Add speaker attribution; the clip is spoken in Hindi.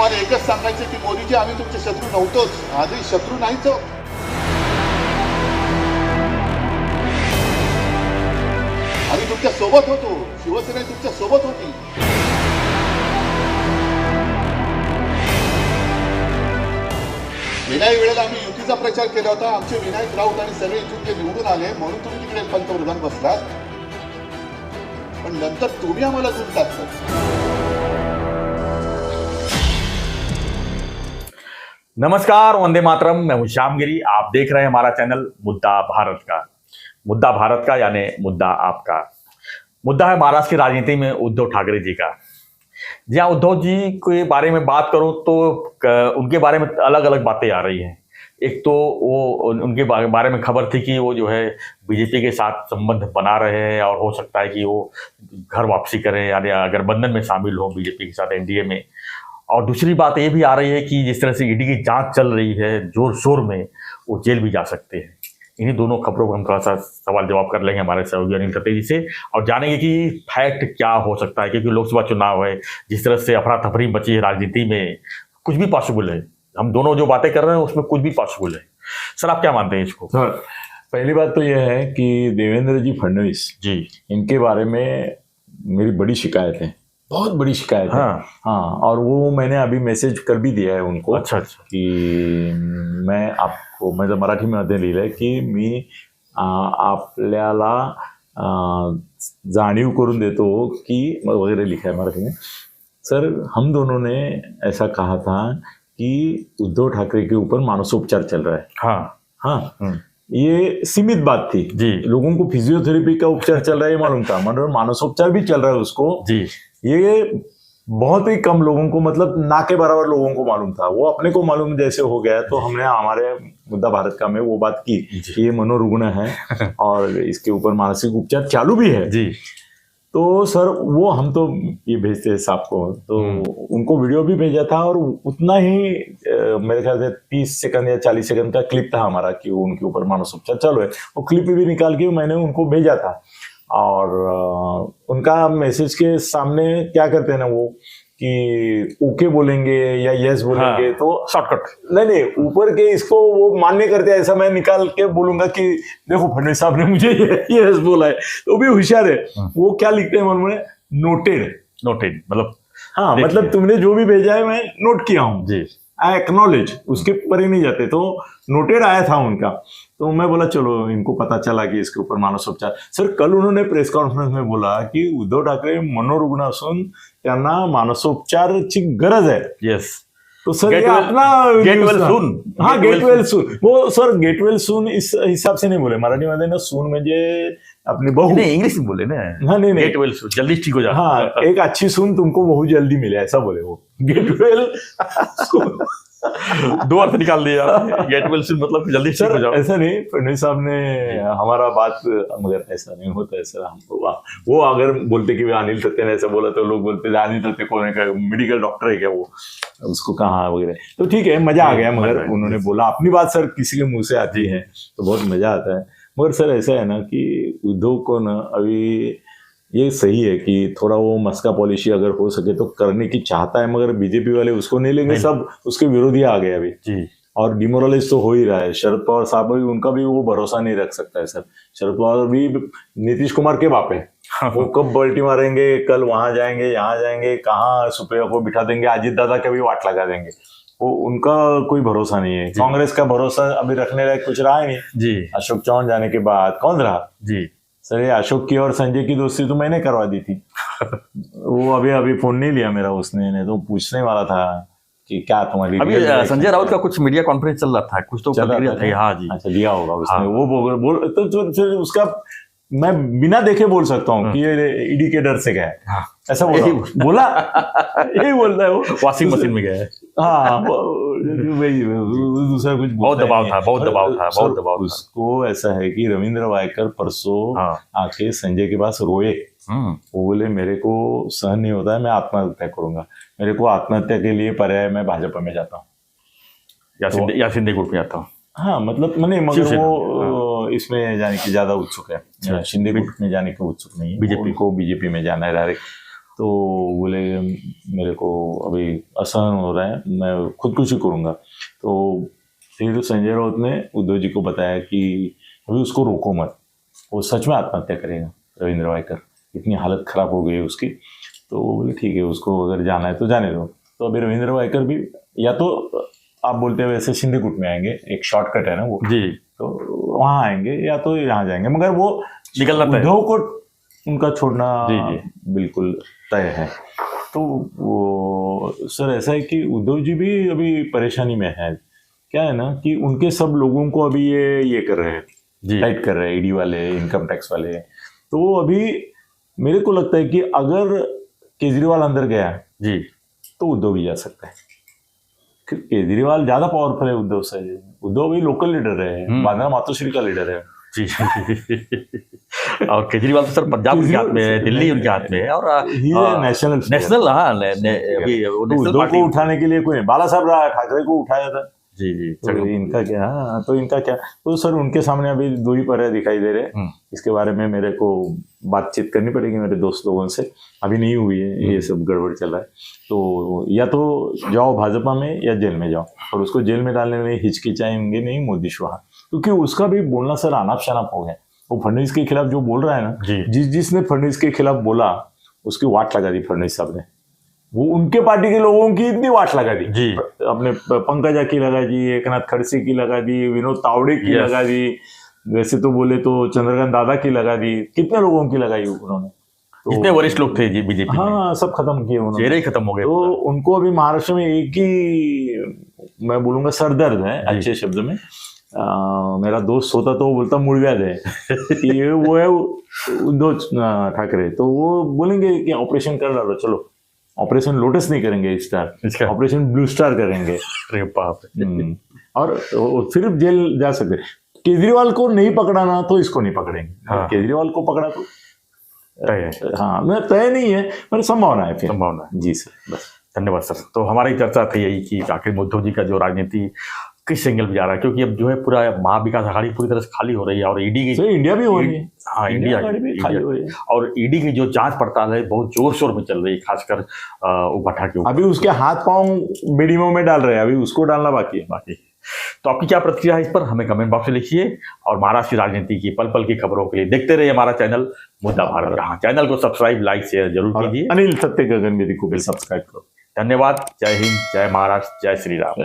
Speaker 1: तुम्हाला एकच सांगायचं की मोदीजी आम्ही तुमचे शत्रू नव्हतोच, आजही शत्रू नाहीच आहोत. आम्ही तुमच्या सोबत होतो, शिवसेना तुमच्या सोबत होती. गेल्याही वेळेला आम्ही युतीचा प्रचार केला होता. आमचे विनायक राऊत आणि सगळे इथून जे निवडून आले म्हणून तुम्ही तिकडे पंतप्रधान बसलात, पण नंतर तुम्ही आम्हाला दूर टाकलं.
Speaker 2: नमस्कार, वंदे मातरम. मैं हूं श्यामगिरी. आप देख रहे हैं हमारा चैनल मुद्दा भारत का. मुद्दा भारत का यानी मुद्दा आपका. मुद्दा है महाराष्ट्र की राजनीति में उद्धव ठाकरे जी का. जहाँ उद्धव जी के बारे में बात करो तो उनके बारे में अलग अलग बातें आ रही हैं. एक तो वो उनके बारे में खबर थी कि वो जो है बीजेपी के साथ संबंध बना रहे हैं और हो सकता है कि वो घर वापसी करें यानी गठबंधन में शामिल हो बीजेपी के साथ एनडीए में. और दूसरी बात ये भी आ रही है कि जिस तरह से ईडी की जांच चल रही है जोर शोर में, वो जेल भी जा सकते हैं. इन्हीं दोनों खबरों को हम थोड़ा सा सवाल जवाब कर लेंगे हमारे सहयोगी अनिल खत्री जी से और जानेंगे कि फैक्ट क्या हो सकता है. क्योंकि लोकसभा चुनाव है, जिस तरह से अफरा तफरी मची है राजनीति में, कुछ भी पॉसिबल है. हम दोनों जो बातें कर रहे हैं उसमें कुछ भी पॉसिबल है. सर, आप क्या मानते हैं इसको?
Speaker 3: सर, पहली बात तो यह है कि देवेंद्र जी फडणवीस
Speaker 2: जी,
Speaker 3: इनके बारे में मेरी बड़ी शिकायत है, बहुत बड़ी शिकायत है. हाँ, और वो मैंने अभी मैसेज कर भी दिया है उनको.
Speaker 2: अच्छा
Speaker 3: की मैं आपको माझं मराठीमध्ये लिहिलंय की मी आपल्याला जाणीव करून देतो की वगैरह लिखा है मराठी में. सर, हम दोनों ने ऐसा कहा था कि उद्धव ठाकरे के ऊपर मानसोपचार चल रहा है. हाँ, ये सीमित बात थी
Speaker 2: जी.
Speaker 3: लोगों को फिजियोथेरेपी का उपचार चल रहा है मालूम था, मतलब मानसोपचार भी चल रहा है उसको
Speaker 2: जी.
Speaker 3: ये बहुत ही कम लोगों को, मतलब ना के बराबर लोगों को मालूम था. वो अपने को मालूम जैसे हो गया तो हमने हमारे मुद्दा भारत का में वो बात की कि ये मनोरुग्ण है और इसके ऊपर मानसिक उपचार चालू भी है
Speaker 2: जी.
Speaker 3: तो सर वो हम तो ये भेजते हैं साहब को, तो उनको वीडियो भी भेजा था और उतना ही मेरे ख्याल से 30 सेकंड या 40 सेकंड का क्लिप था हमारा कि वो उनके ऊपर मानसोपचार चालू है. वो क्लिप भी निकाल के मैंने उनको भेजा था. और उनका मैसेज के सामने क्या करते हैं ना वो कि ओके बोलेंगे या यस बोलेंगे.
Speaker 2: हाँ,
Speaker 3: तो
Speaker 2: शॉर्टकट
Speaker 3: नहीं ऊपर के इसको वो मान्य करते हैं. ऐसा मैं निकाल के बोलूंगा कि देखो फडणवीस साहब ने मुझे यस बोला है. तो भी होशियार है. वो क्या लिखते हैं मालूम है? नोटेड मतलब. हाँ, मतलब तुमने जो भी भेजा है मैं नोट किया हूँ
Speaker 2: जी.
Speaker 3: आई एक्नॉलेज, उसके परे नहीं जाते. तो नोटेड आया था उनका. तो मैं बोला चलो इनको पता चला कि इसके ऊपर मानसोपचार. सर, कल उन्होंने प्रेस कॉन्फ्रेंस में बोला कि उद्धव ठाकरे मनोरुग्ण असून त्यांना मानसोपचारची गरज आहे.
Speaker 2: यस.
Speaker 3: तो सर
Speaker 2: Get
Speaker 3: ये
Speaker 2: well-
Speaker 3: अपना
Speaker 2: get well
Speaker 3: न्यूज
Speaker 2: soon.
Speaker 3: था. हाँ, गेट वेल सून. वो सर गेट वेल सून इस हिसाब से नहीं बोले. मराठीमध्ये ना सून म्हणजे अपनी बहू.
Speaker 2: नहीं, इंग्लिश में बोले ना.
Speaker 3: हाँ, नहीं
Speaker 2: गेट वेल सून, जल्दी ठीक हो जा.
Speaker 3: हाँ, एक अच्छी सून तुमको बहुत जल्दी मिले, ऐसा बोले वो. गेट वेल
Speaker 2: दो अर्थ निकाल दिया. गेट वेल सून मतलब कि जल्दी ठीक हो
Speaker 3: सर,
Speaker 2: जाओ.
Speaker 3: ऐसा नहीं. फडणवीस साहब ने हमारा बात, मगर ऐसा नहीं होता. ऐसा हमको वो अगर बोलते कि अनिल सत्य ने ऐसा बोला तो लोग बोलते अनिल सत्य कौन है, मेडिकल डॉक्टर है क्या वो, उसको कहाँ वगैरह. तो ठीक है, मजा आ गया. मगर उन्होंने बोला अपनी बात. सर, किसी के मुंह से आती है तो बहुत मजा आता है. मगर सर ऐसा है ना कि उद्धव को ना अभी ये सही है कि थोड़ा वो मस्का पॉलिसी अगर हो सके तो करने की चाहता है, मगर बीजेपी वाले उसको नहीं लेंगे. सब उसके विरोधी आ गए अभी
Speaker 2: जी.
Speaker 3: और डिमोरलाइज तो हो ही रहा है. शरद पवार साहब भी, उनका भी वो भरोसा नहीं रख सकता है. सर, शरद पवार भी नीतीश कुमार के बाप है. वो कब बल्टी मारेंगे, कल वहां जाएंगे यहाँ जाएंगे, कहाँ सुप्रिया को बिठा देंगे, अजित दादा का भी वाट लगा देंगे. वो उनका कोई भरोसा नहीं है. कांग्रेस का भरोसा अभी रखने लायक कुछ रहा ही नहीं
Speaker 2: जी.
Speaker 3: अशोक चौहान जाने के बाद. कौन रहा?
Speaker 2: जी.
Speaker 3: सर, ये अशोक की और संजय की दोस्ती तो मैंने करवा दी थी. वो अभी फोन नहीं लिया मेरा उसने, नहीं तो पूछने वाला था कि क्या तुम्हारी.
Speaker 2: अभी संजय राउत का कुछ मीडिया कॉन्फ्रेंस चल रहा था, कुछ तो प्रतिक्रिया थी. हाँ जी.
Speaker 3: अच्छा, लिया होगा उसने.
Speaker 2: हाँ.
Speaker 3: वो बोल तो फिर उसका मैं बिना देखे बोल सकता हूँ कि ये ईडी के डर से गया है.
Speaker 2: हाँ.
Speaker 3: ऐसा बोला यही बोलता है वो.
Speaker 2: वॉशिंग मशीन में गया है.
Speaker 3: हाँ, वही दूसरा कुछ
Speaker 2: बहुत दबाव था, बहुत दबाव था, बहुत दबाव था.
Speaker 3: उसको ऐसा है कि रविंद्र वायकर परसों आके संजय के पास रोए. वो बोले मेरे को सहन नहीं होता है, मैं आत्महत्या करूंगा. मेरे को आत्महत्या के लिए पर्याय मैं भाजपा में जाता हूँ
Speaker 2: या शिंदे ग्रुप में आता हूँ.
Speaker 3: हाँ, मतलब मैंने, मगर वो इसमें जाने की ज्यादा उत्सुक है. शिंदे गुट में जाने के उत्सुक नहीं है. बीजेपी को बीजेपी में जाना है डायरेक्ट. तो बोले मेरे को अभी असहन हो रहा है, मैं खुदकुशी करूँगा। तो फिर संजय राउत ने उद्धव जी को बताया कि अभी उसको रोको मत, वो सच में आत्महत्या करेगा रविंद्र वायकर, इतनी हालत खराब हो गई है उसकी। तो वो बोले ठीक है, उसको अगर जाना है तो जाने दो। तो अभी रविंद्र वायकर भी या तो आप बोलते हैं वैसे सिंधीकूट में आएंगे, एक शॉर्टकट है ना वो,
Speaker 2: जी,
Speaker 3: तो वहाँ आएंगे या तो यहाँ जाएंगे, मगर वो
Speaker 2: निकलना तय है।
Speaker 3: उद्धव को उनका छोड़ना
Speaker 2: जी, जी।
Speaker 3: बिल्कुल तय है। तो वो सर ऐसा है कि उद्धव जी भी अभी परेशानी में है। क्या है ना कि उनके सब लोगों को अभी ये कर रहे हैं,
Speaker 2: जी,
Speaker 3: टाइट कर रहे हैं, ईडी वाले, इनकम टैक्स वाले। तो वो अभी मेरे को लगता है कि अगर केजरीवाल अंदर गया
Speaker 2: जी,
Speaker 3: तो उद्धव भी जा सकता है। केजरीवाल ज्यादा पावरफुल है उद्धव से। उद्धव भी लोकल लीडर है, बांद्रा मातोश्री का लीडर है
Speaker 2: जी। और केजरीवाल तो सर पंजाब उनके हाथ में है, दिल्ली उनके हाथ में है, और
Speaker 3: नेशनल
Speaker 2: नेशनल, हाँ, अभी वो नेशनल
Speaker 3: उद्धव
Speaker 2: पार्टी।
Speaker 3: को उठाने के लिए कोई नहीं, बाला साहब ठाकरे को उठाया था।
Speaker 2: जी, जी,
Speaker 3: तो इनका क्या, हाँ, तो इनका क्या, तो सर उनके सामने अभी दो ही पर्याय दिखाई दे रहे हैं। इसके बारे में मेरे को बातचीत करनी पड़ेगी मेरे दोस्त लोगों से, अभी नहीं हुई है, ये सब गड़बड़ चल रहा है। तो या तो जाओ भाजपा में या जेल में जाओ, और उसको जेल में डालने में हिचकिचाएंगे नहीं मोदी शाह, क्योंकि उसका भी बोलना सर अनाप शनाप हो गया। वो फडणवीस के खिलाफ जो बोल रहा है ना, जिसने फडणवीस के खिलाफ बोला उसकी वाट लगा दी फडणवीस साहब ने। वो उनके पार्टी के लोगों की इतनी वाट लगा दी
Speaker 2: जी,
Speaker 3: अपने पंकजा की लगा दी, एकनाथ खड़से की लगा दी, विनोद तावड़े की लगा दी, वैसे तो बोले तो चंद्रकांत दादा की लगा दी, कितने लोगों की लगाई उन्होंने। तो
Speaker 2: जितने वरिष्ठ लोग थे जी बीजेपी,
Speaker 3: हाँ, सब खत्म किए उन्होंने,
Speaker 2: चेहरे ही खत्म हो गए।
Speaker 3: तो उनको अभी महाराष्ट्र में एक ही मैं बोलूंगा सरदर्द है अच्छे शब्द में। मेरा दोस्त होता तो वो बोलता मूलव्याध है ये वो है उद्धव ठाकरे। तो वो बोलेंगे कि ऑपरेशन कर डालो, चलो ऑपरेशन लोटस नहीं करेंगे स्टार, ऑपरेशन ब्लू स्टार करेंगे।
Speaker 2: अरे बाप रे।
Speaker 3: और फिर जेल जा सकते। केजरीवाल को नहीं पकड़ाना तो इसको नहीं पकड़ेंगे।
Speaker 2: हाँ।
Speaker 3: केजरीवाल को पकड़ा तो
Speaker 2: तय है।
Speaker 3: हाँ, मैं तय नहीं है, पर संभावना है, फिर
Speaker 2: संभावना है।
Speaker 3: जी सर, बस
Speaker 2: धन्यवाद सर। तो हमारी चर्चा थी यही कि आखिर उद्धव जी का जो राजनीति किस एंगल में जा रहा है, क्योंकि अब जो है पूरा महाविकास आघाड़ी पूरी तरह से खाली हो रही है, और ईडी की
Speaker 3: इंडिया भी हो रही है।
Speaker 2: हाँ, इंडिया
Speaker 3: भी खाली हो रही है,
Speaker 2: और ईडी की जो जांच पड़ताल है बहुत जोर शोर में चल रही है, खासकर उपाठा के ऊपर।
Speaker 3: अभी उसके हाथ पांव बेड़ीमों में डाल रहे हैं, अभी उसको डालना बाकी है।
Speaker 2: तो आपकी क्या प्रतिक्रिया है इस पर, हमें कमेंट बॉक्स में लिखिए, और महाराष्ट्र की राजनीति की पल पल की खबरों के लिए देखते रहिए हमारा चैनल मुद्दा भारत। हाँ, चैनल को सब्सक्राइब, लाइक, शेयर जरूर कीजिए।
Speaker 3: अनिल सत्य गगन मेरी को भी सब्सक्राइब करो।
Speaker 2: धन्यवाद। जय हिंद, जय महाराष्ट्र, जय श्री राम।